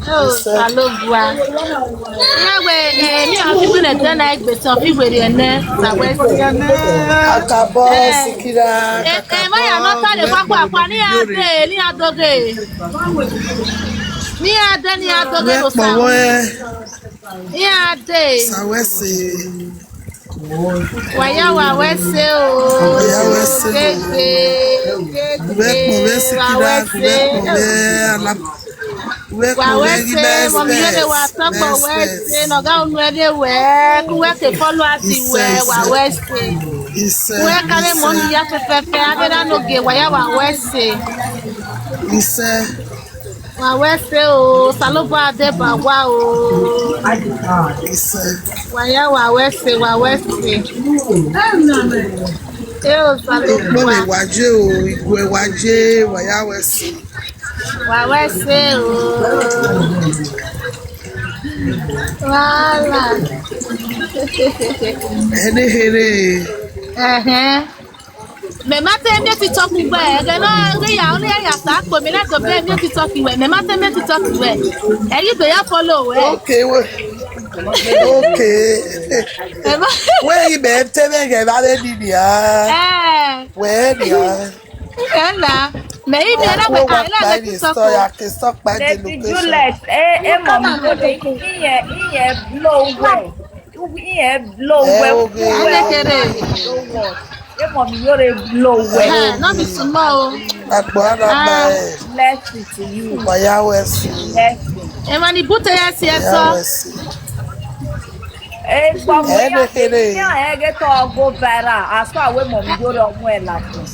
Oh, Salogua. Yeah, me have people that don't like the some people they ne. Akabo sikira. Why you not tell the papa ni ade ni adoge. Ni ade ni adoge go sa. Ni ade. Sawese. Waya wa wese o. Waya wese. Wawese, mommy, you wa talk for West. No ga unu ede we. Ku we ke follow us we wa West. We kale mommy ya pepepe ade na no ge waya wa West. Wa West o, salobo ade ba wa o. Waya wa West, wa West. Eu salobo. Mo waje o, igwe waje waya West. Wawese o. Wala. Here. Me mate me ti talk we ge na we ya only ya sta ko me na to be me ti talk we me mate me ti talk we e you to ya follow we okay where you be tell ge ba le ni ya where ya ela me e me na we ka ila le talk ya ke talk by the location Juliet mom go dey iye blow mom Iyore blow well. No be small. Bless it to you. Waya West. E mani bute ya si eso. From here, get to go viral. As far as mom Iyore omo e la. No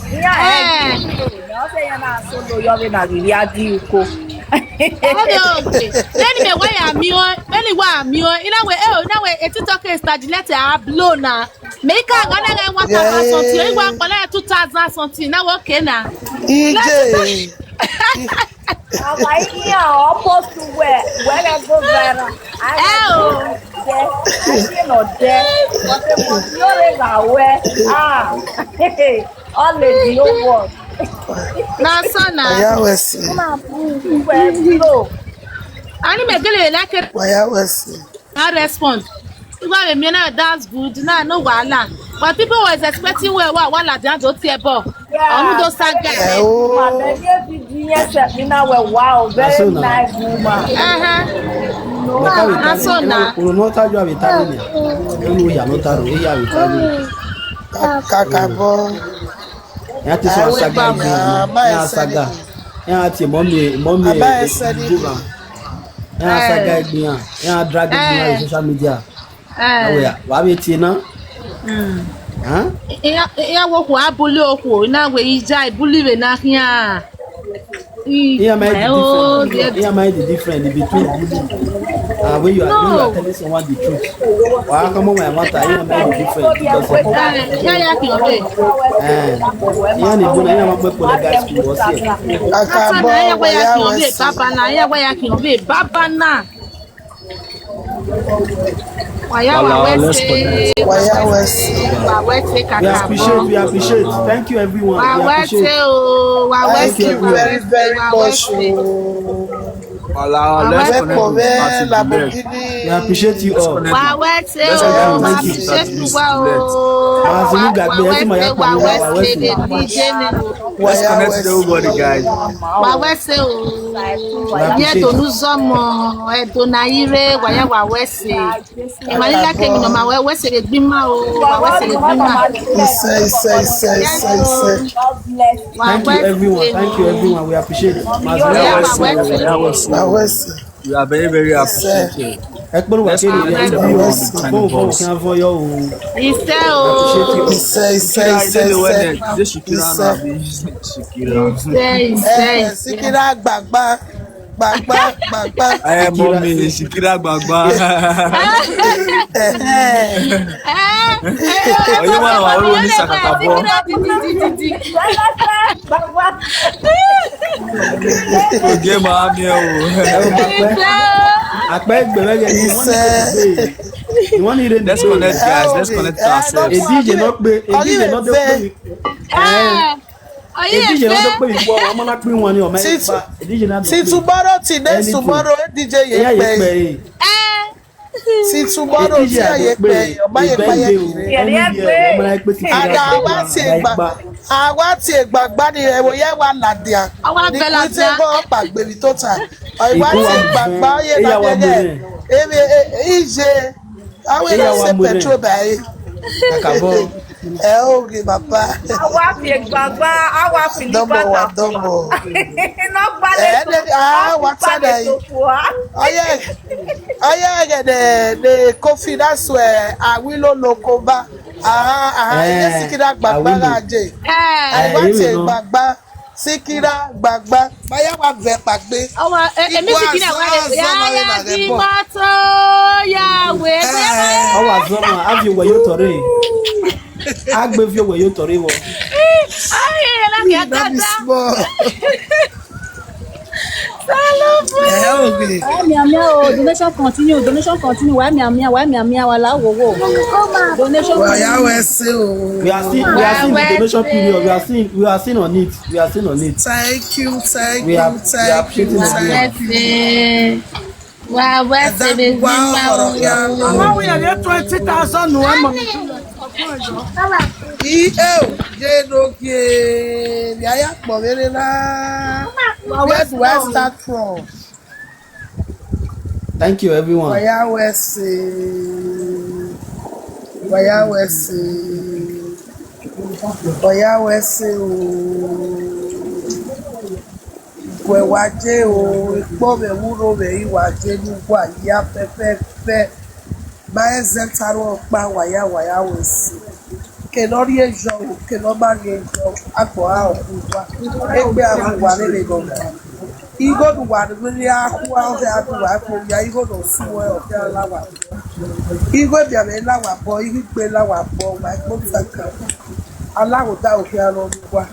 say you na so do you na really adi uko. Then me why am you? Anyway, me ina we TikTok is Juliet a blow na. Make a gonna 1,000 something. You want 2,000 something. Now okay na. EJ. Why here almost to where I go viral. I not there. But the mom Iyore aware. All the new world. Na sana. Waya West. Ani me gele like it. Waya West. I respond. If me na that's good. Na no wahala. But people was expecting where wahala dey do tie ball. Onu do saga. Wow, very nice woman. Na so na. Kakabo. Ya ti so saga ya saga ya ti mommy ya saga gbin ya drag gbin social media wa be ti na ya wo ko abule oko na we ija ibuli we na hian yeah my different between bullying when you are telling someone the truth wa come on my matter yeah my different because ya ki obe yeah ni bona ya ma pe pole guys ki wo se Akabo ya ki obe baba na Waya West. We appreciate. Thank you, everyone. Thank you very, very much. We appreciate you all. Let's connect to everybody, guys. Thank you, everyone. We appreciate it. We are very, very appreciative. Mommy, Shikira Gbagba. You want to roll this akakabo? Okay, mommy. Let's connect, guys. Let's connect to ourselves. A DJ not play. DJ no pe iwo o mo na pin won ni o me pa DJ na see tomorrow till next tomorrow DJ ye pe see tomorrow tí ayé pé ọba yẹ pa yẹ kiri àwa ti gbàgbá ni ẹwọ yẹ wà ládìá ní kúté bọ́ pàgbèmí tó ta ìwà ti gbàgbá yẹ ládìá èmi ìṣe àwọn èèyàn ṣe pẹtrol báyìí ẹ ó rí bàbá. Àwa fi gbàgbá àwa fi ní bàtà dọ́mọ̀ iná gbalẹ̀ tó wà tẹ́lẹ̀ yìí ọyẹ the coffee that's where awilo lokoba yes sikira gbagba raje àwa ti gbagba sikira gbagba baya wa ve pagbe èmi sikira wa ya di mato ya we o wa zo ma abi we yo tore agbe fi we yo tore wo aye la ki agada donation continue. Why me wala wo. Donation. We are still in the donation period. We are still on it. Thank you. Wow, what's it? Wow, we are 20,000 no where do I start from? Thank you, everyone. Waje o ikpo me wuro me iwaje lugwa ya pepepe ba ezentaro pa waya wesi ke lori ejo ke lo ba ni ejo agbo a okuwa egbe amuwa lele gonga igo duwa ni akuwa o fe aduwa ko ya igo do suwe o fe lawa igo bia me lawa bo igbe lawa bo wa igbo saka alawo da o fe aro lugwa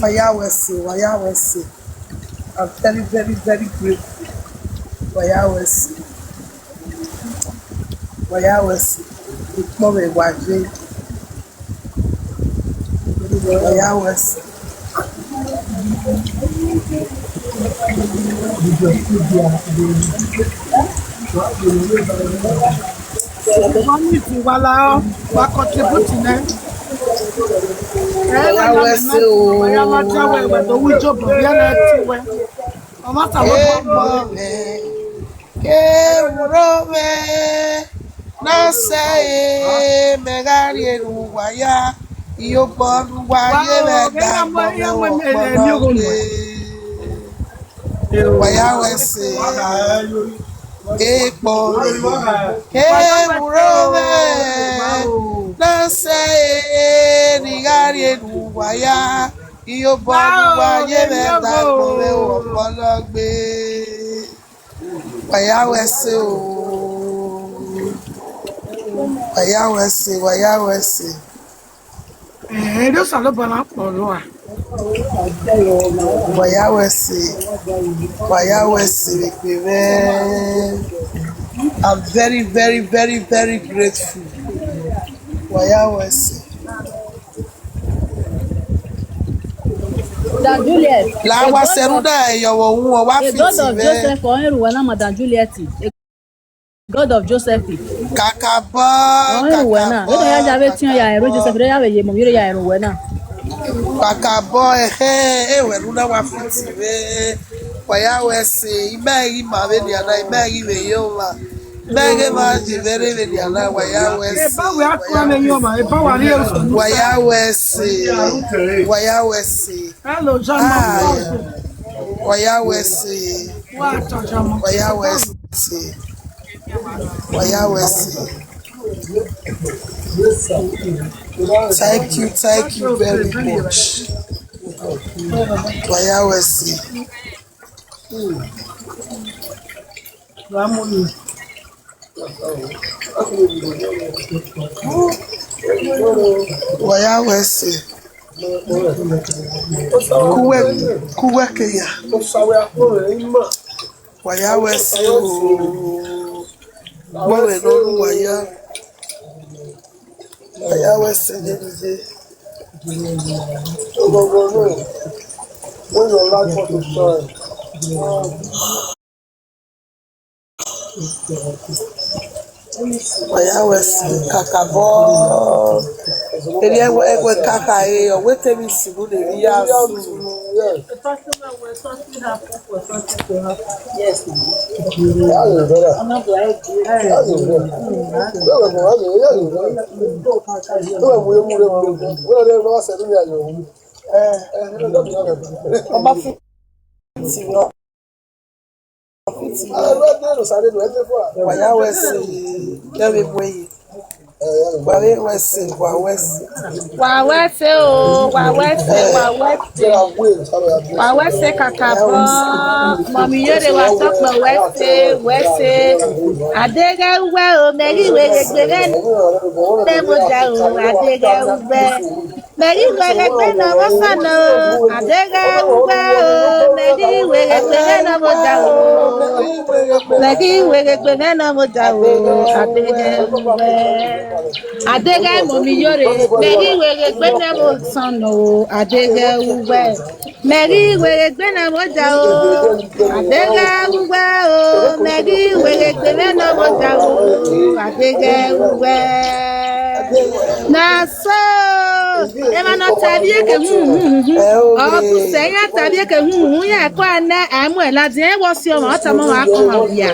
Wayawesi. I'm very, very, very grateful. Wayawesi. It's more than Waje. Wayawesi. Money if you wa contribute ne. Wayawesi o. Wayawasi we to we job bi na ti we. O ma ta wo ke me na say me gari enu waya iyo bo waye me da mo Wayawesi Ekpo Ewurome na say ni gari enu waya iyo bo waye me da mo opologbe Wayawesi o Wayawesi do salo bana polo a Wayawesi I'm very, very, very, very grateful. Wayawesi. Madam Juliet. La wa seruda eyowo wu wa fiti be. God of Joseph or Eruwa na Madam Juliet. God of Joseph. Kakabo. Eruwa na. We ya jabe tin ya Eru Joseph re ya we ye mo yire ya Eruwa na. Kakabo eweru na wa fiti be. Wayawesi ibe ma be ni ana ibe we yo la. Bege ma ji very very ala Wayawesi. Hello John. Wayawesi. Thank you very much. Wayawesi. Wayawesi. Kuwe Kenya. Wayawesi. Mwe no waya. Wayawesi. When your life was destroyed. Wayawesi kakabo. Eri ewe kaka e o wete mi sibu le ri asu. Yes. Wayawesi let me boy. Wawese kakabo mami Iyore wa sokpo wese adega uwe o meri weregbere ne moja o adega uwe meri weregbere na mosano adega uwe o meri weregbere na moja o meri weregbere na moja o adega uwe adega mami Iyore meri weregbere na mosano adega uwe meri weregbere na moja o adega uwe o meri weregbere na moja o adega uwe na so emana tabie ke o ku senya tabie ke ya ko ana amu ela din wo si o ma ta mo wa ko ma bia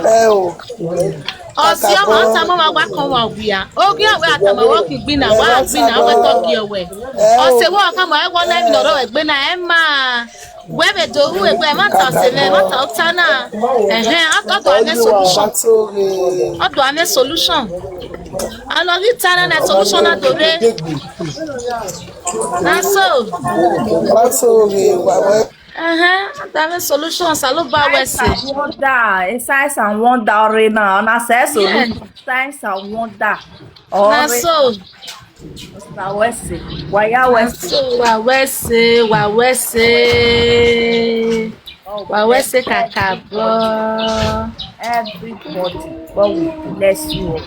Osio ma ta mo wa ko wa bia ogi awe atama wo ki gbina wa to gi owe o se wo ka mo e wo na mi loro egbe na e ma webe do hu egbe ma ta se le ma ta otana ato ane solution alo ri tana na solution na do re na so that solution saluba wese wonder science and wonder na na solution science and wonder na so wawese kakabo everybody God will bless you.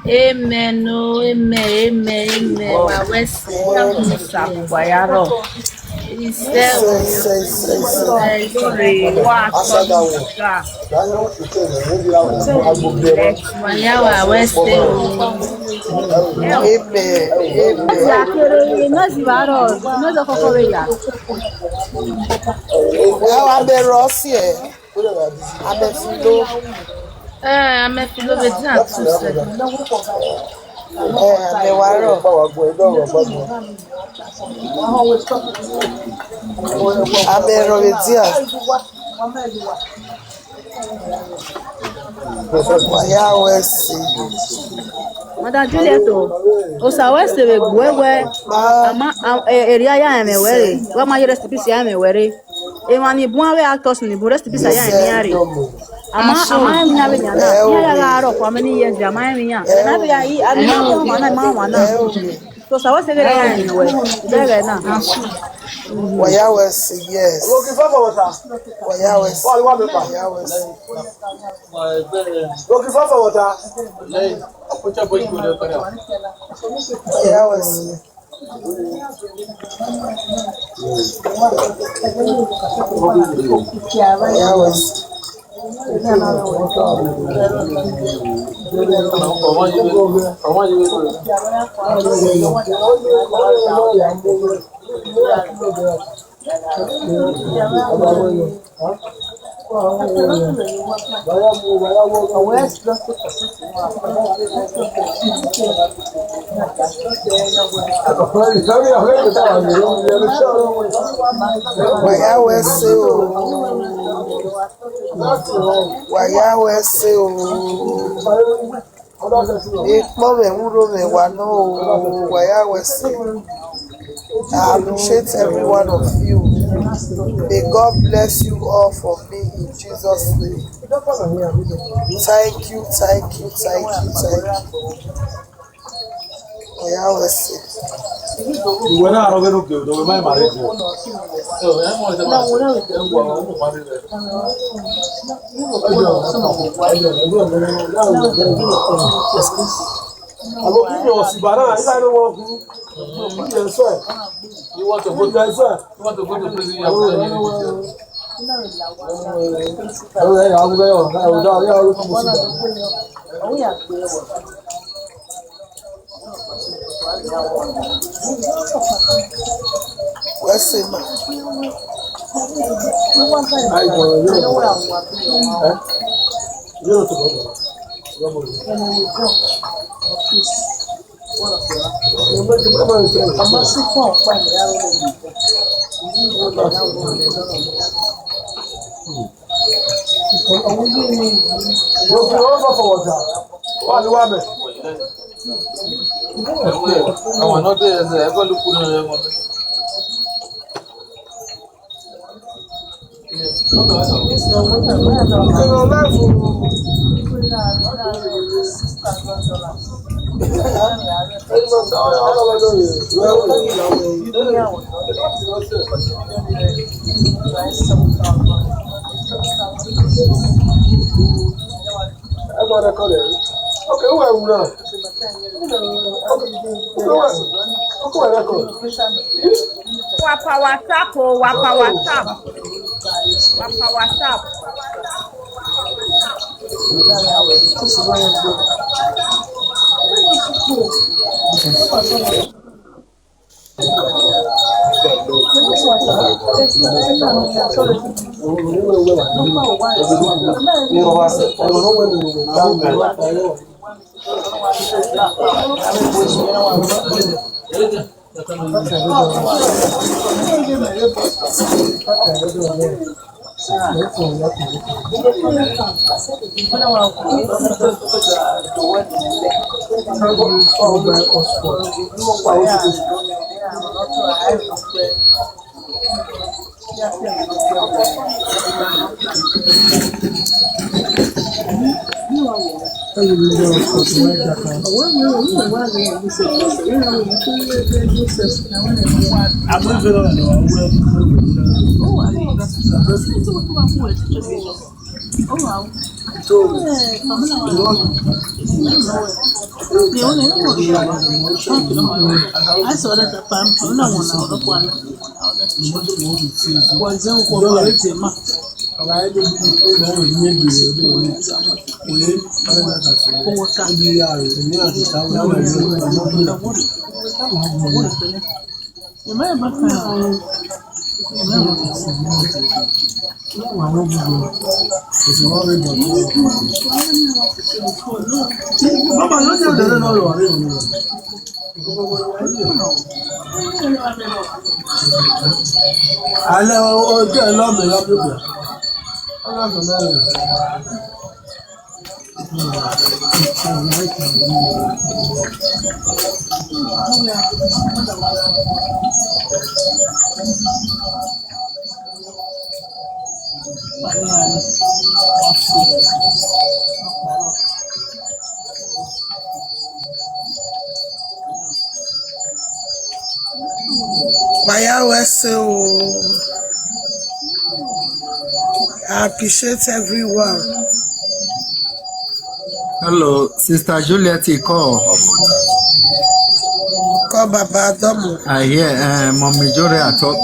Amen. Amen. Wawese wayaro amefilo beti atuse Madam Juliet, Osawese we gwewe ama area ya emewere. Wa ma yere stipisi ya emewere. E mani buawe actors ni bu stipisi ya emiare. Ama emi na be nyana. Ya ga ro kwa many years ya ma emi ya. Na be ya yi abi ma wana. So Osawese we ya emewere. Bega na. Wayawesi, yes. Wayawesi. Looking for water. I appreciate every one of you. May God bless you all for me in Jesus' name. Thank you. Alo kini osibara, I don't want to. You want to go to prison? You want to go to prison? You have to Wapa WhatsApp, wapa WhatsApp. Wapa WhatsApp. I appreciate everyone. Hello, Sister Juliet, call. Call Baba Domo. I hear Mommy Joria talk.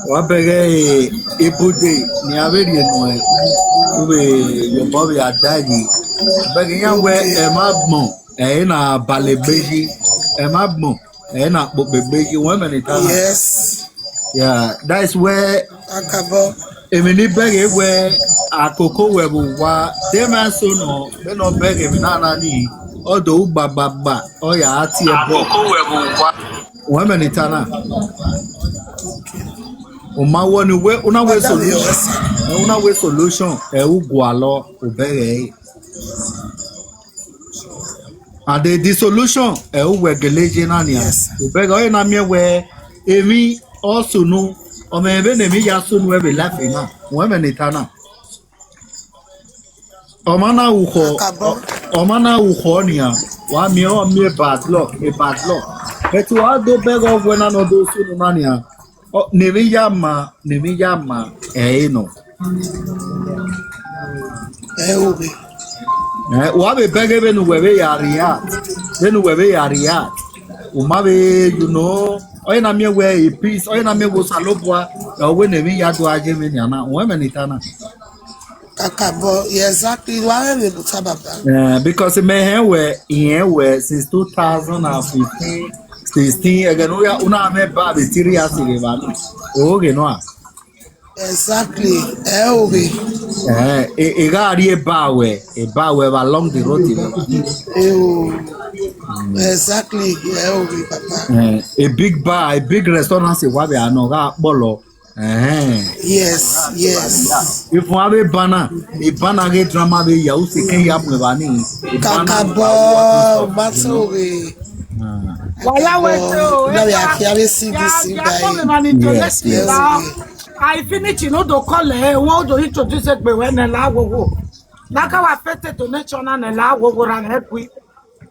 Wabere ibude ni averi enu ube your body adagi. Begi yan we emabmo na balebeji emabmo na bobebeji one minute. Yes. Yeah, that's where Akabo. Emini bege where akoko webu wa dema so no be no bege mi na ni odo baba o ya ati ebo akoko webu wa one minute na uma woni we una we solution una we solution ugwu alo obere and the solution uwegeleje na ni obere o na mi we emi also no o me be na mi ya so no we life na one minute na o mana uko ni a wa mi o mi bad luck but wa do beg of when no do so no ni a nemi yama no Ube. Wabe bege benu webe yariat. Benu webe yariat. Umabe, you know, oye na me we a piece, oye na me wo salopwa, we ne mi yadu aje me nyana, we nitana. Kakabo, yeah, exactly. Why are we Baba? Because me here since 2015, 16, again, una me ba be serious again, okay, no. Exactly. Elvi. Egari e bawe along the road. Exactly. Elvi, Papa. A big bar, a big restaurant, say wabe anoga bolo. Yes, yes. If one have a banner get drama be ya usi ken ya mwebani. Kakabo, Matsowe. Wala weto. Now we are here see this Yes. I finish, you know, the call her, what do you introduce it when a lago? Naka wa fete donation na lago ran help we.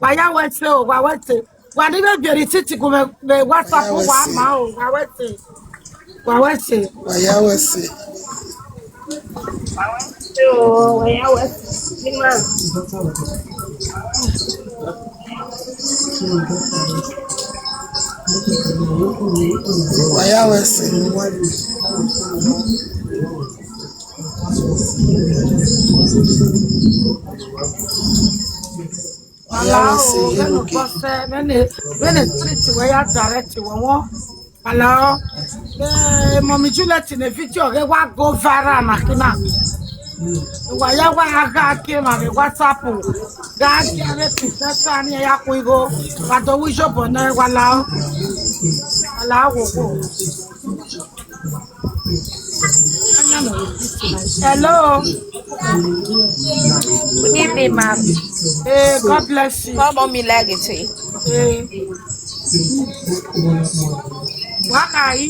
Waya wete o, wa wete. Wa ni be very city go be WhatsApp wa ma o, wa wete. Wa wete. Waya wete. O, waya wete. Waya wete. Hello, hello. Mommy Juliet in a video, they walk go viral, Makina. Why I came on the WhatsApp? God, that's an Yakuigo, but the wish up on allow. Hello. Good evening, ma'am. Hey, God bless you. Come on, me legacy. Hey. Wakai.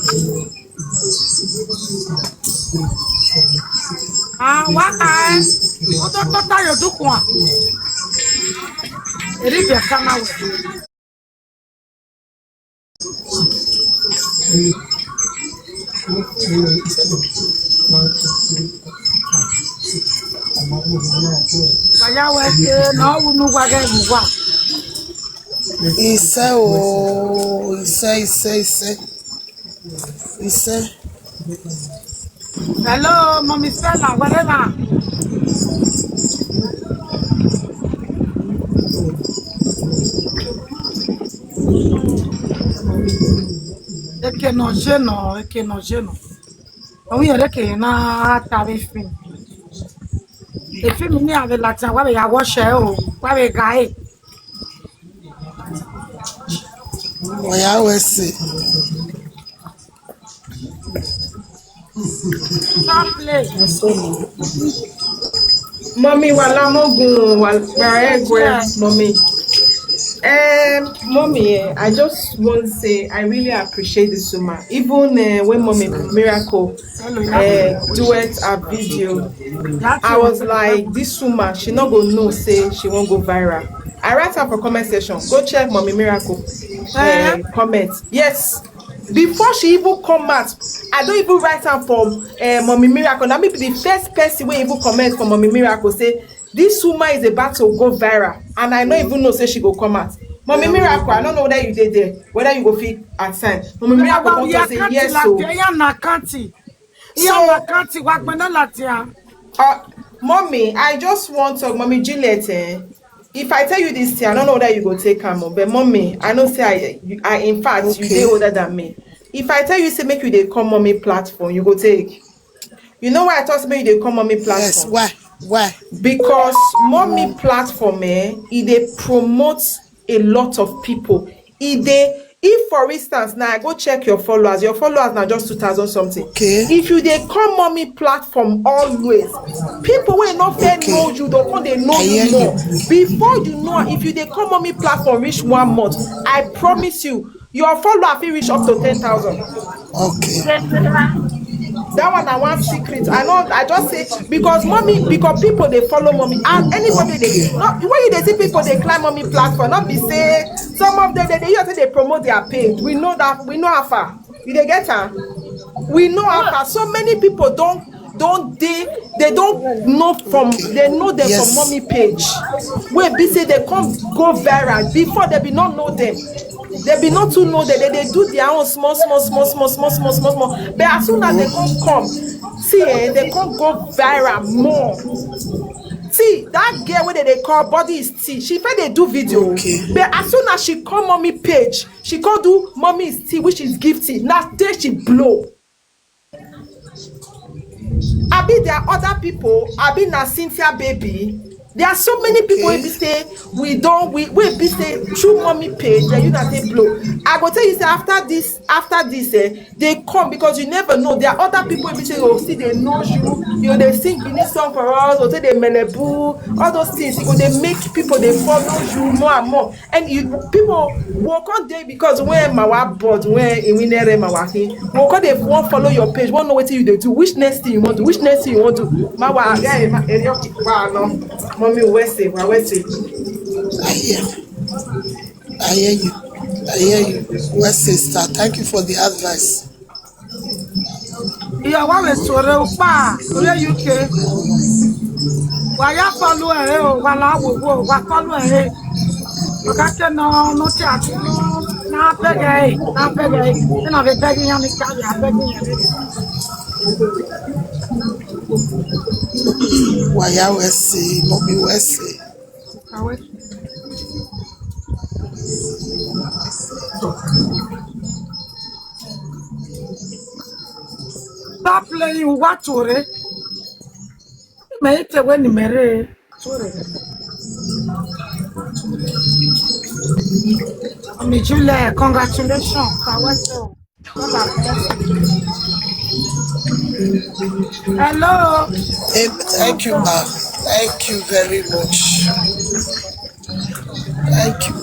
Wakai. Oto yo dukwa. Eri be kana we. Kaya wete na unu gwage mwa. Ise o, ise. Hello, Mommy Stella, whatever. Eke no jeno. Omi yere ke na tabe film. The film ni ave latin wa be ya watch o, wa be guy. Waya wete. Stop play. Mommy, wala mogun wala mommy. Mommy, I just want to say I really appreciate this woman. Even when Mommy Miracle duet a video, I was like, this woman, she not gonna know, say she won't go viral. I write her for comment section. Go check Mommy Miracle comment. Yes. Before she even come out, I don't even write her for Mommy Miracle. That may be the first person who even comment for Mommy Miracle say this woman is about to go viral, and I don't even know say she go come out. Mommy Miracle, I don't know whether you did there, whether you go fit at time. Mommy Miracle come to say yes. Mommy, I just want to Mommy Juliet. If I tell you this thing, I don't know whether you go take her, but Mommy, I know say I in fact okay. You dey older than me. If I tell you say make you dey come Mommy platform, you go take. You know why I thought make you dey come Mommy platform? Yes, why? Because Mommy platform, it promotes a lot of people. If for instance now I go check your followers now just 2,000 something. Okay. If you dey come Mommy platform always, people will not fair know you, they know you more. Before you know, if you dey come Mommy platform reach 1 month, I promise you, your follower will reach up to 10,000. Okay. That one I want secret. I know. I just say because people they follow Mommy and anybody they not when you they see people they climb Mommy platform. Not be say some of them they promote their page. We know that. We know how far. You they get her. We know how far. So many people don't. they don't know from, they know them from mommy page. Wait, be say they can't go viral before they be not know them. They be not to know that they do their own small. But as soon as they can't come, see, they can't go viral more. See, that girl where they call Body is Tea, she fed they do video. But as soon as she come mommy page, she can't do Mommy is Tea, which is gifty. Now there she blow. I be there are other people, I be na Cynthia baby. There are so many people who be say we be say through mommy page that you not take blow. I go tell you say after this, they come because you never know. There are other people who be say, oh, see, they know you, they sing Benin song for us, or say they melebu, all those things. Because they make people they follow you more and more. And people walk on day because when my board, when in winner my walking, walk on they won't follow your page, won't know what you they do, which next thing you want to, which next thing you want to. My no. Mommy, where's it? I hear you. West sister, thank you for the advice. Yeah, what is so pa? Where UK? Why ya follow her? While I will go, what follow her? Okay, no chat. Na pegay. Then I'll be begging you, I'm begging you. Why ya West, mommy West. Stop playing what to Mate when you marry. Juliet, congratulations. Hello. Thank you, ma'am. Thank you very much. Thank you.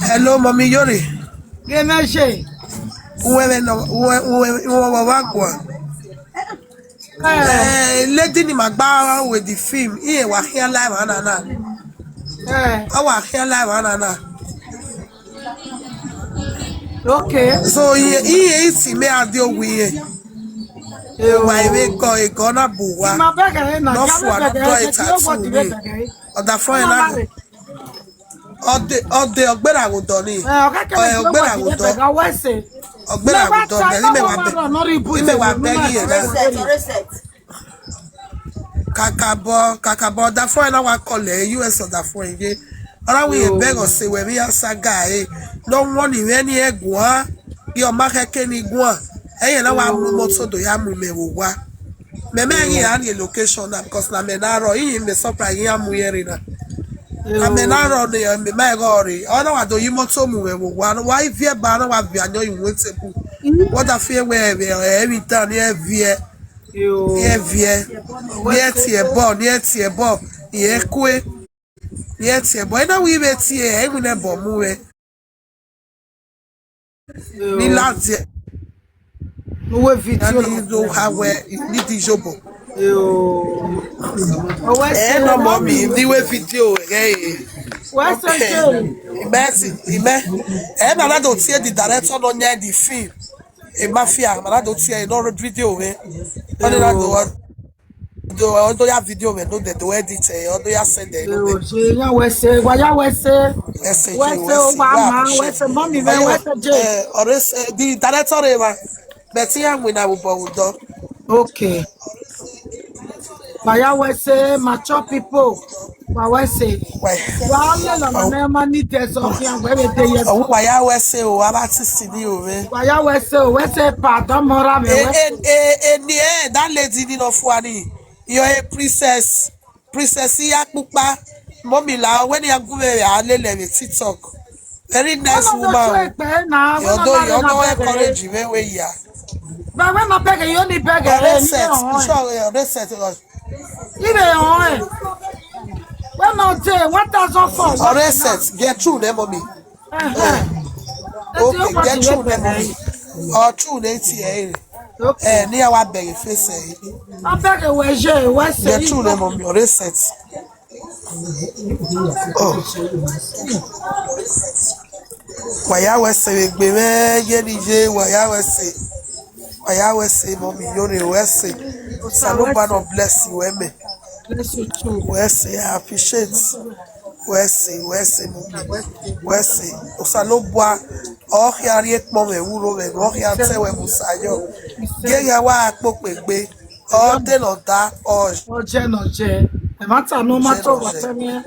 Hello, Mommy Iyore. Lady ni magba with the film. Here we here live anana. Our here live anana. Okay. So he is me adio we. Why we go e gonna buwa. No for no do it at other friend na. Ode ogbera go do ni. Ogbera go do. Ogbera go do. Ime wa begi e na. Kakabo that for na wa call US or that for ye. Ara we beg or say we answer guy. No one in any egwa. Your market can igua. Hey, na wa moto do ya mu me wo wa. Me any location na because na me na ro yin me surprise ya mu yeri na. Na me na ro ne me ma go ri. Ona wa do yin moto mu we wo wa. Why vie ba na wa via nyo yin wetebu. What a fear we every time here vie. Here vie. Near tie bo. Ye kwe. Near tie bo. Na we be tie e mu ne bo mu we. Ni last No video. do have ni di jobo. No mommy, ni we video What's the na do tie the director no nya the film. E mafia, na do tie no video we. Only na do ya video we no dey do edit do ya send dem. Ya we say mommy the director but here we na wo do. Okay. Waya we say mature people. Why say? Why no money test of here where they yes. Waya we say o artist ni o we. Waya we say pardon mora me. That lady ni no fuani. You're a princess ya pupa. Mommy la when you go there alele TikTok. Very nice woman. You don't encourage you where you are. But when I beg you only beg Reset. Sure, reset. Even on when not 1,004. Reset. Get through them, mommy. Okay, get through them, mommy. Or through the ATA. Near what beg face. I beg a way, get through them, mommy. Reset. Oh. Waya wese gbeme yenije waya wese mommy Iyore wese Salobad of bless you eme bless you too wese I appreciate wese mommy wese Osalobwa ohiari ekpo me wuro me ohia tewe musayo ge ya wa apopegbe o de no da oje e matter no matter what me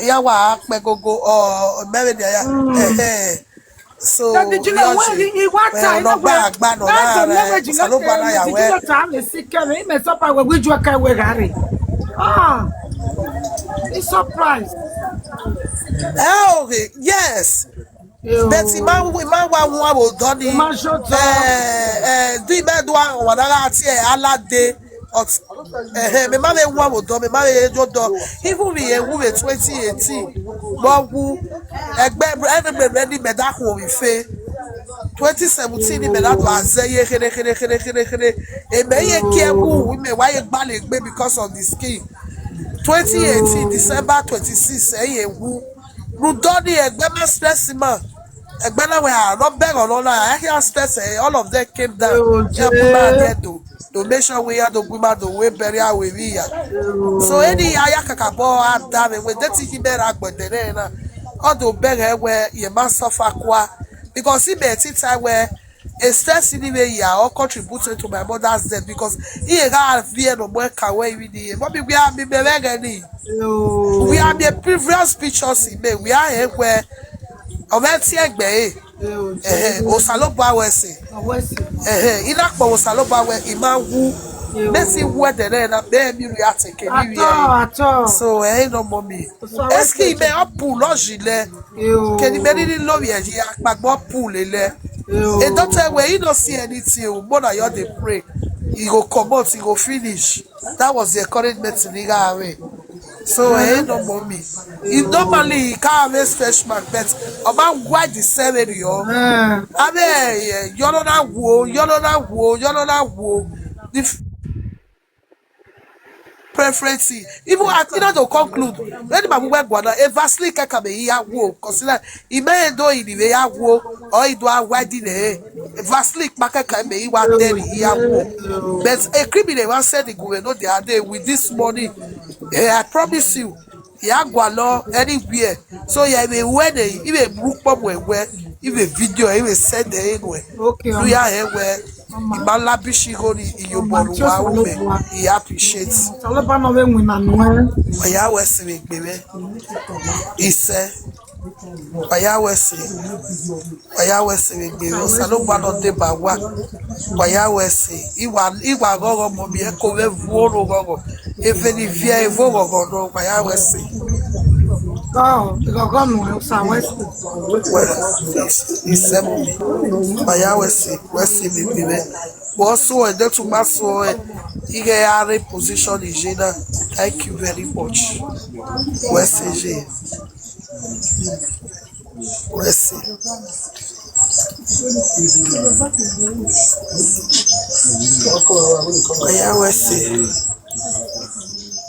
ya wa ape gogo o mere dia ya so did you know when he what time no gba no na Salobad na ya we time le sikere me so pa we giju aka we gare it's surprise okay yes Betty man wa won abo do ni di medwa wadara ati alade me ma le won abo do me ma le jo do even me ewu 2018 mo wu egbe ready medakun mi fe 2017 ni medakun azeye kere emeye ki ewu me wa ye gba le gbe because of the scheme 2018 December 26 ewu Rudoni Egbema stress man. Egbena we are not beg on all. I hear stress. All of them came down. To make sure we had the woman the way burial with me. So any ayakakabo had done with that he better but then all the beg where you must suffer qua because he made it time where a stress anyway you all contributed to my mother's death because he had fear no more away with the mommy we are we are the previous pictures in me we are here where Oveti egbe Osalobad wese ina po Osalobad we imawu Messi wu de na be mi react ke mi so no mommy eski me apu lojile ke ni me ni lo ye apagbo pu lele e doctor we you don't see anything more than you dey pray he go comot he go finish that was the encouragement to nigga away so no mommy normally can't have fresh man but about why the salary abe yolo na wo the preference even at to conclude when the babu gwana e vastly kaka be ya wo consider ime do idiwe ya wo or ido awadi ne vastly makaka be wa there ya wo but a criminal one said the go no dey are with this money I promise you ya gwalo anywhere so ya be when even book pop we even video even send the anywhere do ya where Ibala bishigoni iyoboru wa ume I appreciate Salobad no we win na oya wese me gbere ise oya wese me gbere Salobad no de ba wa oya wese iwa gogo mo bi e ko we vuoro gogo efe ni via evo gogo no oya wese gogo no sa west ise mo oya wese me gbere also and that to maso ige position Ijena. Thank you very much. Wese oya wese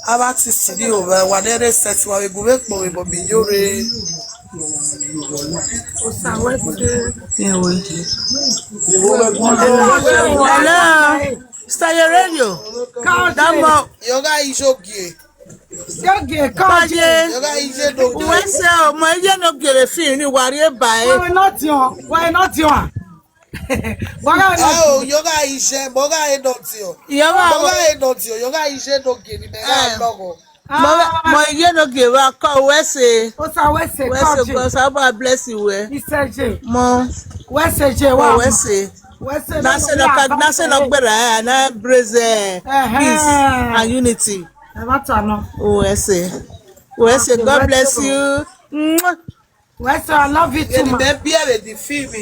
abati sidi over wanere set wa we go make mo be Iyore Hello. Start your radio. Dambo. Yoga ijogie. Yoga kaje. Yoga ije no. Wese o mo je no gere fi ni wari e ba e. Why not you? Yoga ije, moga e not you. Yoga ije no gere me logo. Mo je no gere wa ko wese. Wese God Salobad bless you we. Iseje. Mo Wese wa. Wese Nase no gbera na praise peace and unity. Wese God bless you. Wese I love you too. The baby the film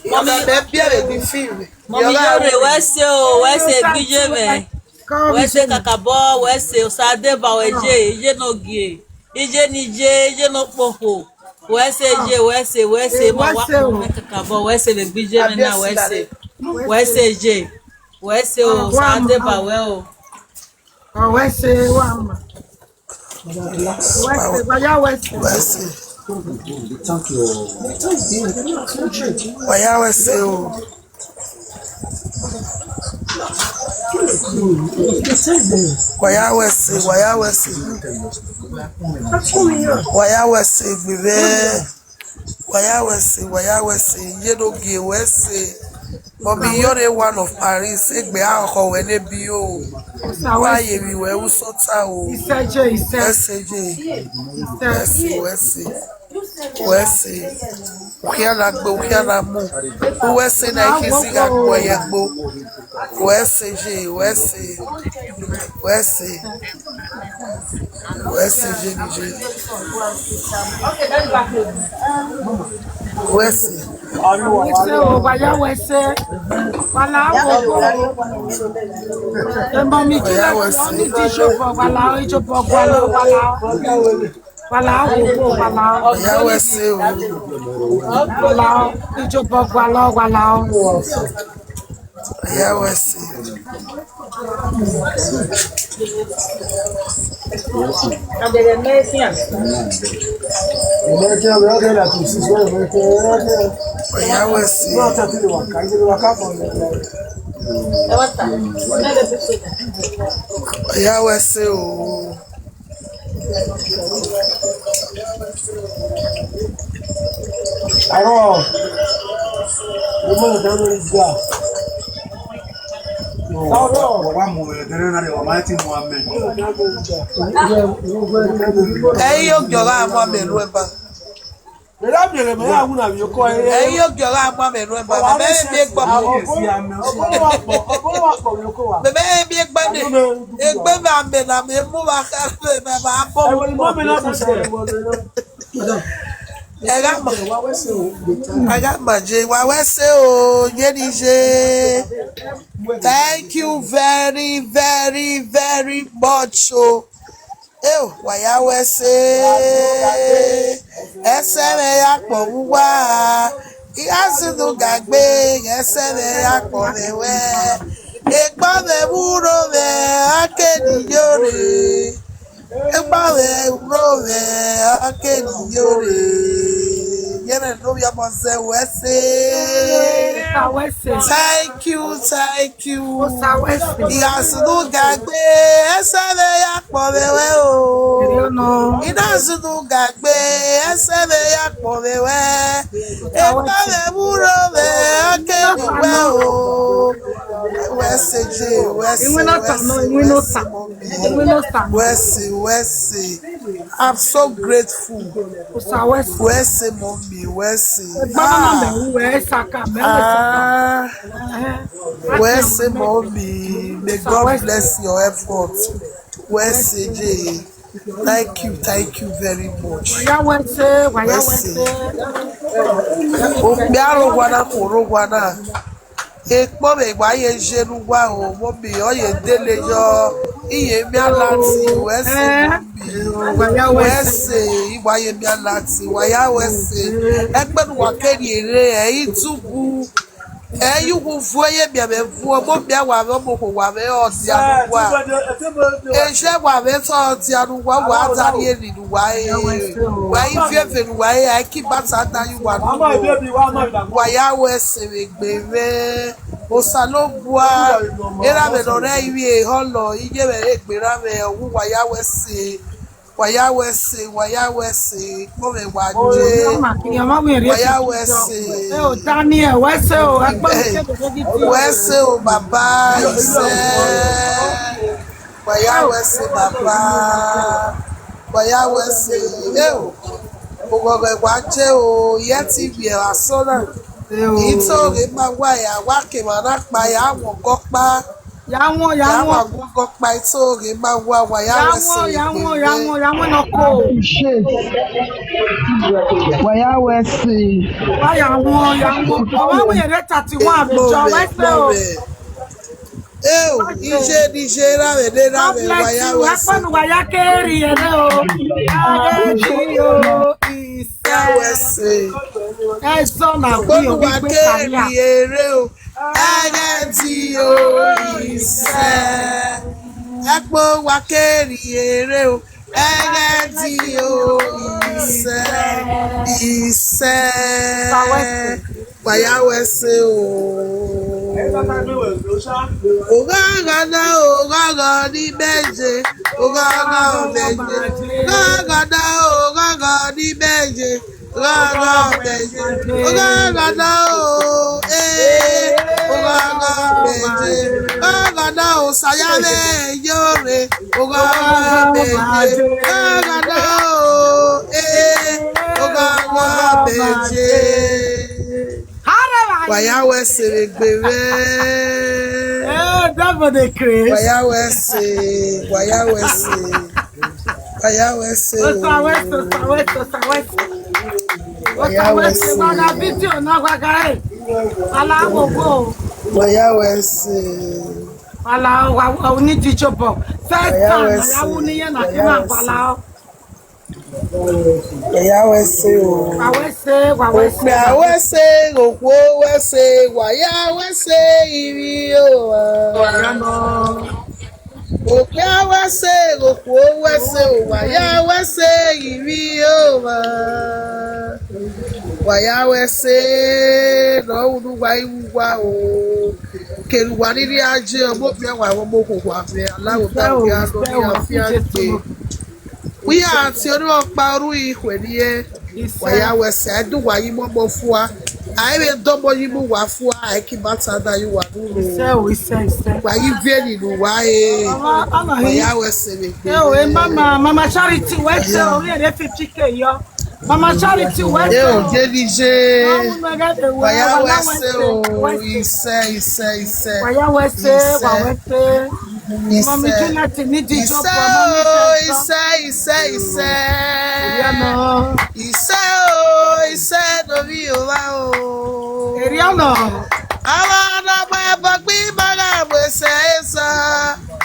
Mommy, be film. Mommy Iyore, wese bijeme. Wese kakabo, wese osade ba weje, ije no gie. Ije nije, ije no popo. Wese ma wako me kakabo, wese le bijeme na wese. Wese je. Wese osade ba we o. Wese wama. Wese baya wese. Thank you. Waya wese o. Waya wese bibe. Waya wese yedoge wese. Mommy Iyore one of Paris egbe ahọ we ne bi o. Wa ye mi we usota o. Wese. Ukiana mu. Wese na ikisi ga gbo ye gbo. Wese je. Wese Waya wese. Wala Mommy Juliet only tissue for wala ijobo wala. Waya wese o. Wala ijobo wala. Waya wese. Waya wese o. Aro. Woman don't know this guy. Eyo gyola amwa melu eba. Eyo gyola amwa melu eba. Bebe bi egba de. Egbe ba me na me mu ba ka ba Thank you very, very, very much. Waya wese. Eseme ya kpowuwa. Iyasu gagbe. Eseme ya kpolewe. Ekpa me wuro me akeni Iyore. Ekpa me wuro me akeni Iyore. Thank you. Iyasunu gagbe esebe ya kpolewe o. Inasunu gagbe esebe ya kpolewe. Ekpa me wuro me akeni o. Wese. I'm so grateful. Wese mommy, Wese. Wese mommy. May God bless your efforts. Wese J. Thank you very much. Wese. Obiaro wana koro. Ekpo me gba ye jenu gwa o mo bi o ye dele yo iye mi alati wese igba ye mi alati waya wese egbe nu wa keri ere itubu yugu fu ye bi ame fu mo bi awa mo ko wa me o ti anuwa se wa me so ti anuwa wa atari eri nuwa wa ifefe nuwa akibata atayu wa waya wese egbe Osalobua era me no re iwe holo ije bere gbera me owu waya wese ko me waje waya wese Daniel wese o baba ise waya wese baba waya wese ogogo waje o yeti bi asona Ito re ma wa ya wa ke ma na pa ya won ko pa Yawa gugo paitoge mawa waya wese. Yawo no ko. Waya wese. Why yawo. Owa we re 31 be jo wese o. Ije God bless waya you. wese. Happen waya keri ene o. Agedi o ise. Wese. Eso na gbi o Gbogbo wa gbigbe kéèrì career. eré o, ẹgẹ tí o ìṣẹ́. Ẹ̀pọ̀ wa kéèrì eré o, ẹgẹ tí o ìṣẹ́. Ìṣẹ́. Wàyáwẹ̀sẹ̀ o. Ògàgàdà ní méje, ògàgà méje. Ògàgàdà ní méje. Ogaga beje, ogaga o, ogaga beje, ogaga o sayale Iyore, ogaga beje, ogaga o, ogaga beje. Wàyáwẹ̀sẹ̀ gbèrè. Devil dey craze. Wàyáwẹ̀sẹ̀ What's the video na gaga ala gogo ala wa ni teacher bo first time ya wu ni na kima pala wàwẹ̀sẹ̀ òkú wẹ̀sẹ̀ wàyáwẹ̀sẹ̀ ìrì òwà. Òkè awẹ́sẹ̀ òkú wẹ́sẹ̀ wàyáwẹ̀sẹ̀ ìrì òwà. Wàyáwẹ̀sẹ̀ lọ́wọ́dún wáyíwá o. Kèrùwà nílé ajé ọmọbìnrin àwọn ọmọ òkùnkùn àfẹ́ aláwòtá òkè àlọ́ ní àfíà gbé. Wíyà àti oníwọ̀npa orú ìhùwẹ̀ nìyẹn. Wàyáwẹ̀sẹ̀ ẹ̀dùn wáyé mọ́mọ́ fún wa. Àìwé dọ́mọ yìí mú wá fún wa àìkí bàtà náà yìí wà nínú. Wàyí bẹ́ẹ̀ nínú wáyé. Wàyáwẹ̀sẹ̀ lè gbé. Mama Charity wẹ́tẹ̀ orí ẹ̀rẹ́ 50k yọ. Mama Charity wẹ́tẹ̀. Yóò jẹ́díje. Wàyáwẹ̀sẹ̀ o ìṣẹ́. Wàyáwẹ̀sẹ̀. Mami Juliet ní díjọ́ pọ̀ mọ́mí ìṣẹ́. Ìṣẹ́ lórí òwá o. Èrè ọ̀nà. Àwọn ọ̀dọ́gba ẹ̀bọ̀ pín bọ́lá àbòsẹ̀ ẹ̀sọ́.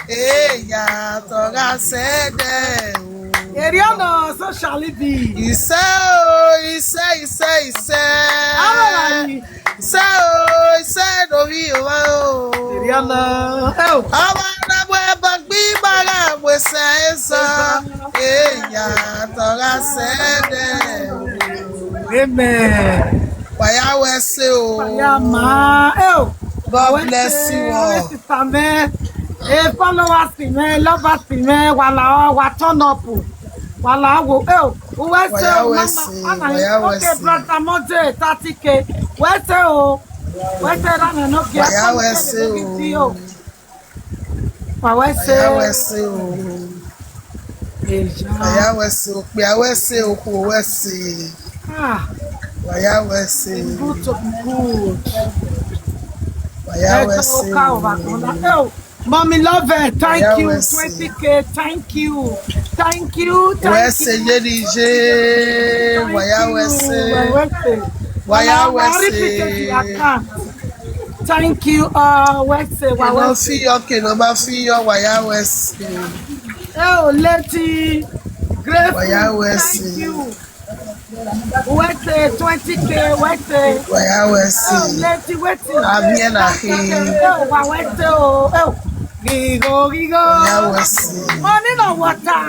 Èèyàn tọ́ra sẹ́dẹ̀ o. Èrè ọ̀nà socially be. Ìṣẹ́. Ìṣẹ́ lórí òwá o. Èrè ọ̀nà. Àwọn ọ̀dọ́gba ẹ̀bọ̀ pín bọ́lá àbòsẹ̀ ẹ̀sọ́. Èèyàn tọ́ra sẹ́dẹ̀ o. Amen. Wàyáwẹ̀sẹ̀ o. God bless you all. Followers me, lovers me, wa turn up. Wala wo okay, brother Moje 30k. Wẹ́sẹ̀ o. Wẹ́sẹ̀ rana no get. Wàyáwẹ̀sẹ̀ o. Wàyáwẹ̀sẹ̀ o. Wàyáwẹ̀sẹ̀ o. Pé awẹ́sẹ̀ o kò wẹ́sẹ̀. Wàyáwẹ̀sẹ̀. Good to be good. Wàyáwẹ̀sẹ̀. Mommy love it. Thank you. 20k. Thank you. Wẹ́sẹ̀ jẹ́díje. Wàyáwẹ̀sẹ̀. Thank you. Wẹ́sẹ̀. Kìnà fíyọ̀ kìnà bá fíyọ̀ wàyáwẹ̀sẹ̀. Lady. Grateful. Wàyáwẹ̀sẹ̀. Thank you. Wẹ́sẹ̀ 20k. Wẹ́sẹ̀. Wàyáwẹ̀sẹ̀. Lady wẹ́sẹ̀. Àbíẹ́nà kí. Wẹ́sẹ̀ o. Gigo. Wàyáwẹ̀sẹ̀. Money no water.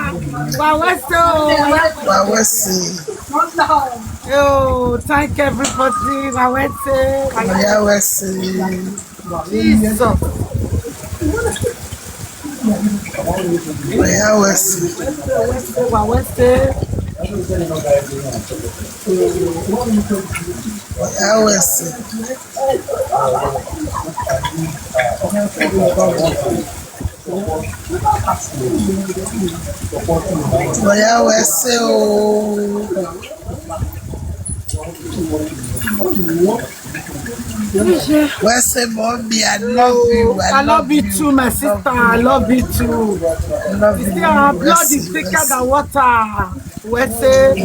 Wẹ́sẹ̀ o. Wàyáwẹ̀sẹ̀. Oh, thank everybody. Wẹ́sẹ̀. Wàyáwẹ̀sẹ̀. Jesus. Wàyáwẹ̀sẹ̀. Wẹ́sẹ̀. Wàyáwẹ̀sẹ̀. Wàyáwẹ̀sẹ̀ o. Where's the mommy? I love you. I love you too, my sister. I love you too. I love You you. see, our blood is thicker than water. Wesley.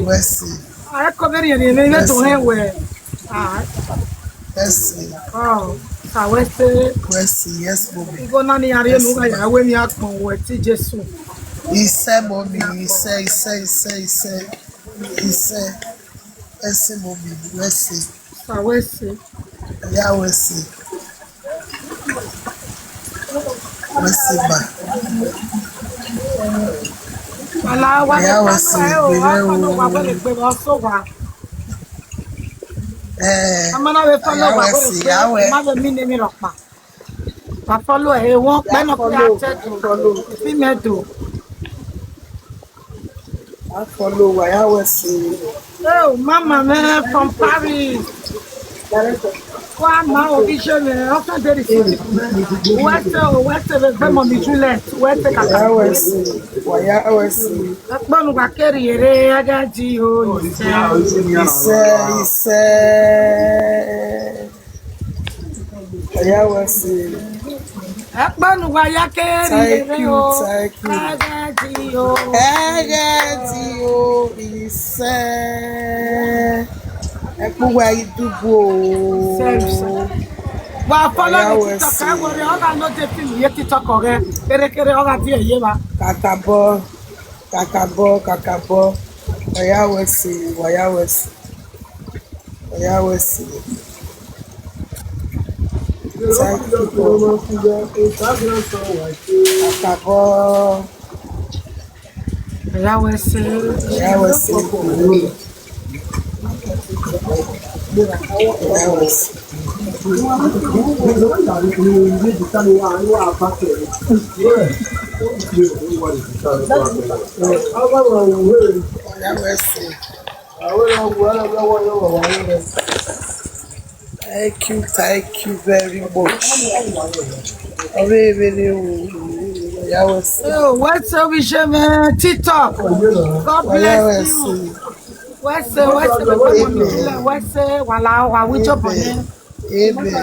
Wesley. I come here and you to him where. Ah. Oh, Wesley. Yes, mommy. Go na ni ari nu ga ya we ni akpon we ti Jesu. He said, mommy. He said. Wesley, mommy. Wesley. Yeah, Wesley. Wesley, ma. Ala wa ya Wesley. O no wa le pe o so wa. Amana we follow wa we ma be mi ni mi ro pa. Wa follow e won pe no pe follow. Fi me do. I follow why Wesley. Oh, mama man from Paris. Qua now vision after there is West mommy Juliet West kaka waya Wesley akponu gba keri ere agaji o ise waya Wesley akponu gba ya keri ere o agaji o ise Epuwa idubo. Wa follow the TikTok. I worry. Oga no dey film ye TikTok ore. Kere oga ti eye ba. Kakabo. Waya Wesley. Kakabo. Waya Wesley. Thank you very much. Oh, what's up with you, TikTok? God bless you. What's wala wa we chop on it. Amen.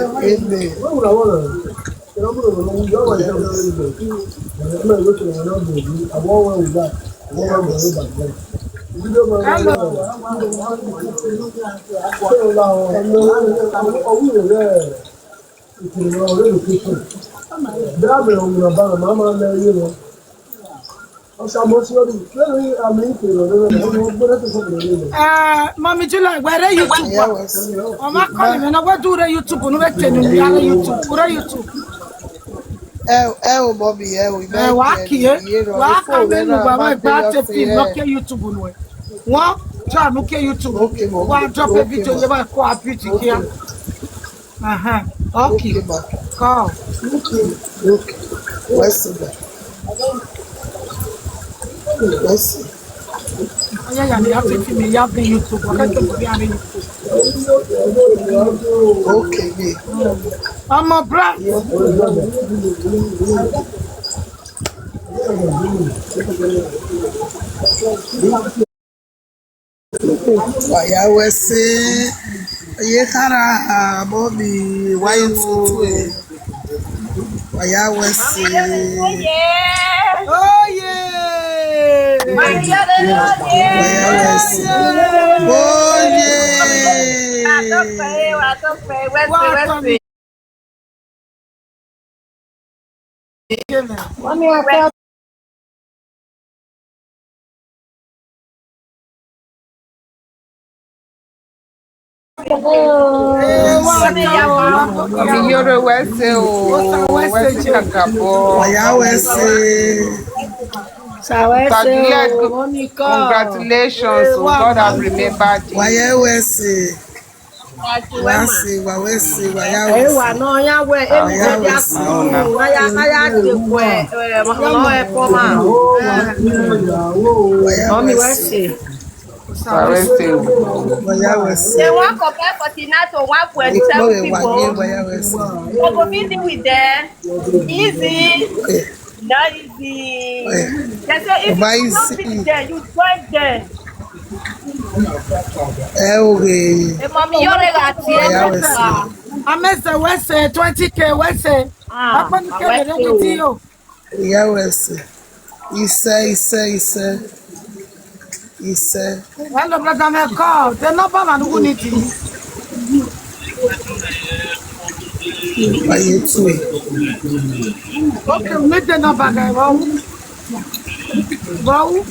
Mommy Juliet, where are YouTube? Mama calling me. Now what do they YouTube? No, YouTube. Where YouTube? Mommy, wa ka me no ba ba te film no ke YouTube no. Wọ́n try no ke YouTube. Wa drop a video ye ba ko appeal here. Okay. Call. Ya ni after film ya be YouTube. Wa ka ke bi are YouTube. Okay. I'm a brat. Waya Wesley. Ye kara mommy why you Waya Wesley. Oh yeah. Waya Wesley. Iyore Wese Wese Kakabo. Juliet, congratulations. God has remembered you. They want compare 49 to 1.7 people. You go meeting with them. Easy. Not easy. They say if you don't meet them, you join them. Mommy, Iyore got here. I'm West 20K West. Ah, Apa ni I kele went de to. gidi o. Ise. Hello brother me call. The number man who need it. Aye tue. Okay, we need the number guy. Wow. Wow.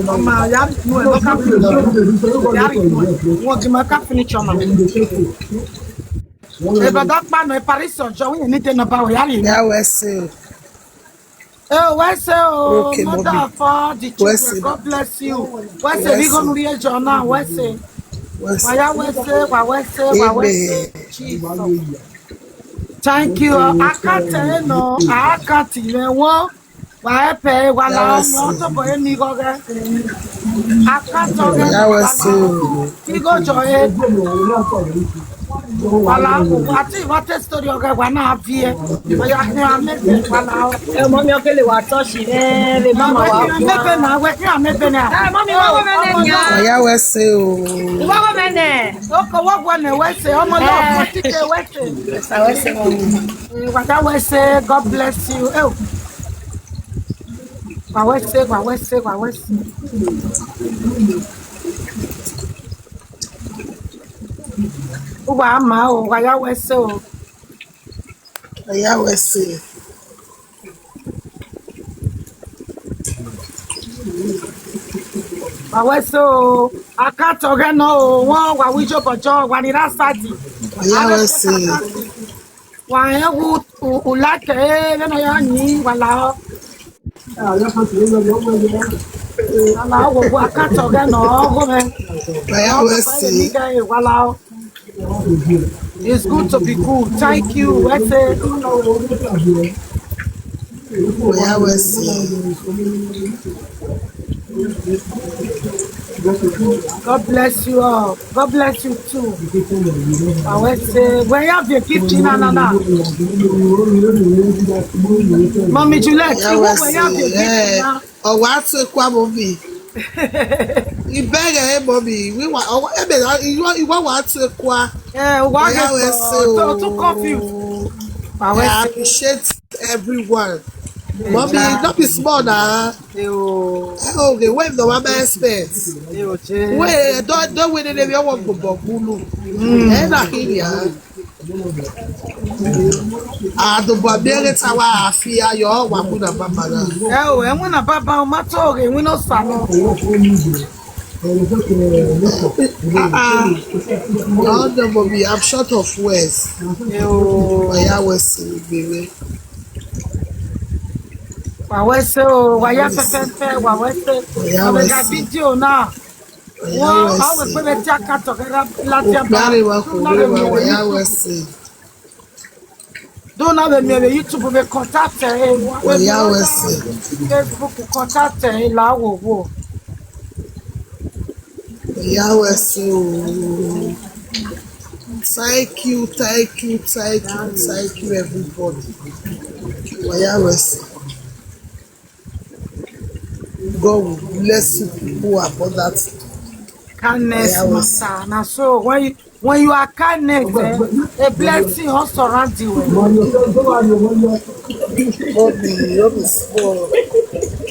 Mama, yari no e maka finish. Yari no. Wọ́n ti maka finish ọmọ. E brother pa no e Paris Saint-Germain, we need the number we yari no. Wese. Oh, what's oh, Okay, mother Bobby. for the children. Wese. God bless you. What's we gonna reach on now? What's Wese. What's Jesus. Thank you. I can't tell no. I can't even want. Why pay? Why now? Not to buy any go get. I can't talk about. You go joy. Wala, ati what story okay? Why not here? Why you make wala? Mommy, okay, le wa touch le mama wa. Make na. Mommy, wa wo mene nya. Wese o. Wa wo mene. Oko wa gwa na West. Omo na 40K West. West mommy. Wada West, God bless you. Oh. Wa West. Uwa ama o, wa ya West o. Wese. Wa West o. Akato ge no o, won wa wijo bojo, wa ni rasati. Wese. Wa ya wu ulake le no ya ni wala. Wala wo akato ge no go me. Wese. Wala. It's good to be cool. Thank you. Wese. God bless you all. God bless you too. I will say, where you have your gift in another. Mommy Juliet, where you have your gift? Oh, what's a quabobi? You beg a Bobby. We want you want to qua. Too confused. I appreciate everyone. Mommy, don't be small now. Okay, wait the one expense. Wait, don't wait any of one bulu. And I hear. The Babylon Tower, fear your one with a baba. Oh, and when a baba matter, we know some. I'm short of words. I was baby. Wawese o waya fefe wawese abega video na wo awe pe be ti aka to kera lati aba wawese do na be me YouTube be contact wawese Facebook contact la wo wawese thank you everybody wawese. God will bless you people about that. Kindness, master. Now, so when you are kindness, a blessing also surrounds you. Bobby, small.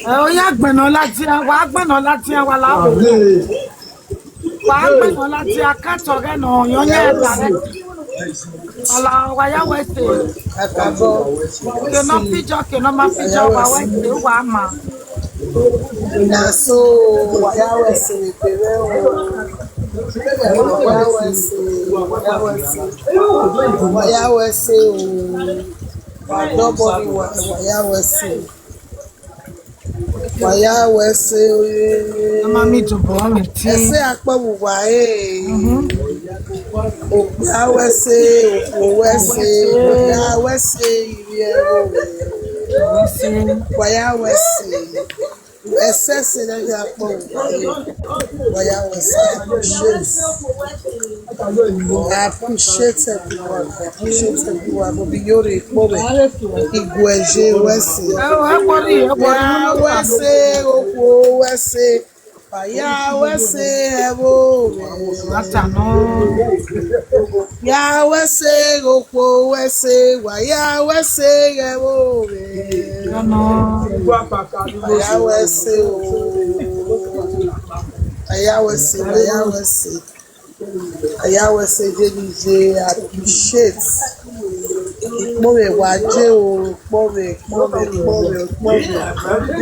Oh, yeah, Gbenola, wala. Wa Gbenola ti akato ge no yonye direct. Ala wa ya West. Ke no pijo, ma pijo wa West wa ma. Na so wawese ni pere wawese nobody wawese Mama to born me ti. Ese apawu wa wawese Assessing and your phone. Why I was I appreciate everyone. I appreciate everyone. But be your moment. Igweje Wese. Ya Wese, Oko Wese. Ya Wese, Ebo. Ya Wese, Oko Wese. Ya Wese, Ebo. Ya Wese, Ya Wese. Ayawe say DJ appreciate. Mome waje o, mome.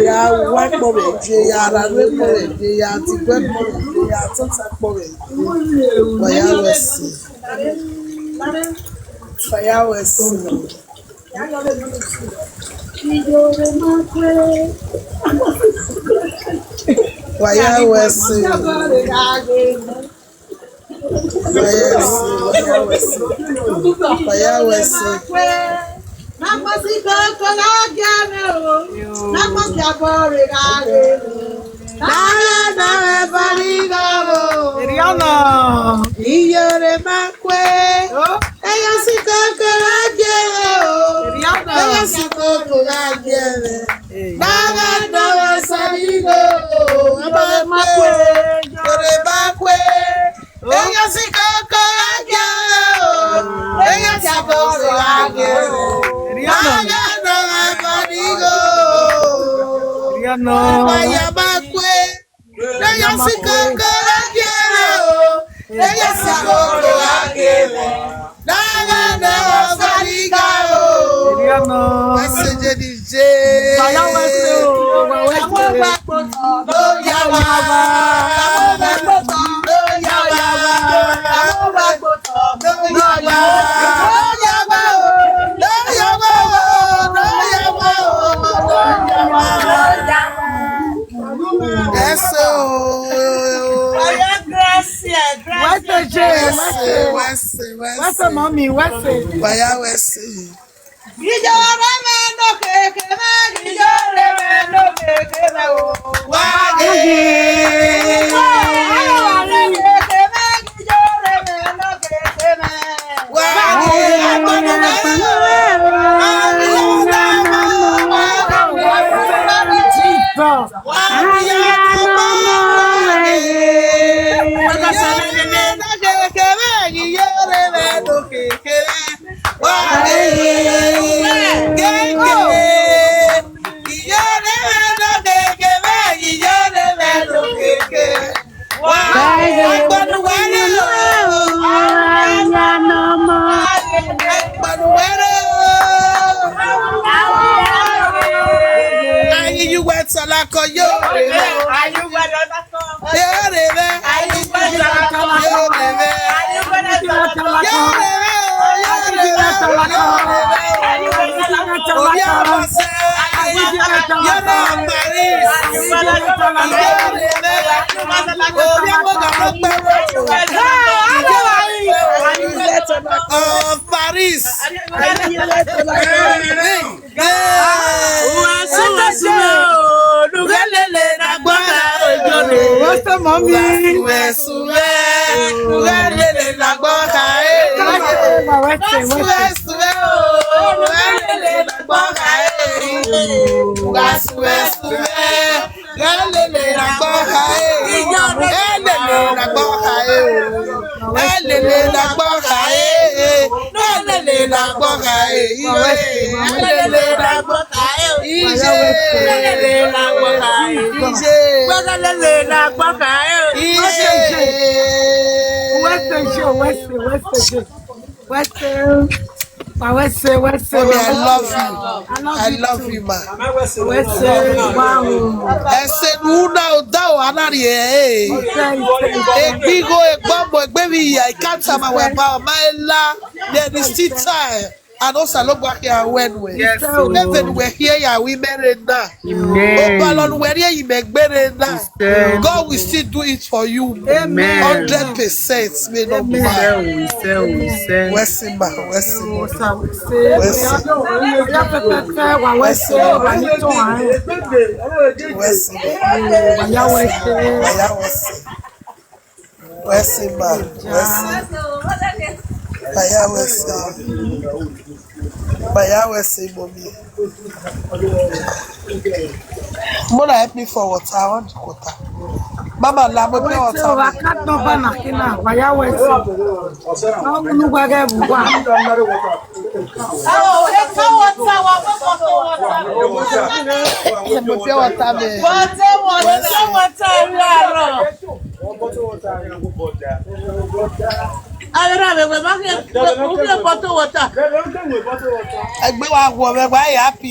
Ya wa mome je ya ra le mome je ya ti gbe mome je ya tota mome. Ayawe say. Ayawe say. Ayawe say. Iyore makwe, eya sikoko agere. Nana nawe saligo, makwe, iyore makwe. Eya sikoko agere, eya sikoko agere. Nana nawe saligo, waya makwe, eya sikoko agere. Eya sikoko agere. Nana nawe saligo. Message DJ. What's the mommy? What's it? Iyore me no keke me, Iyore me no keke me o. Wage. Iyore me no keke me. Wage. Paris. What's the mommy? I love you, man. I said, who now down another year? A big old baby, I can't have my power. My la, there is still time. And also look back here when we. Yes, Even so. we're here, yeah, we married now. Oh, Balon, Amen. we're here, you make better now. Ìṣe. God will still do it for you. Amen. 100%. May not Ìṣe mind. o, ìṣe o, ìṣe. Wesima, Wesima, mommy. Mona help me for water. I want water. Mama, la mo pure water. Mo pure water me. Ẹgbẹ́ wa wọ̀ mẹ́ wá yà á pì.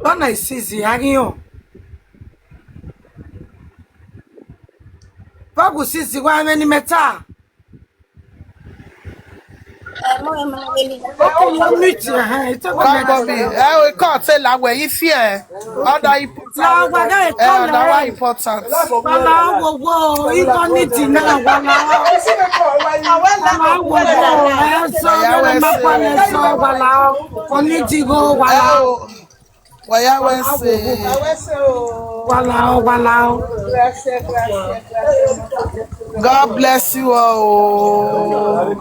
Lọ́nà ìsinsìnyí àríyàn. Bọ́ọ̀gù sísì wá ẹni mẹ́ta. We can't say like where you fear. Other important. God bless you all.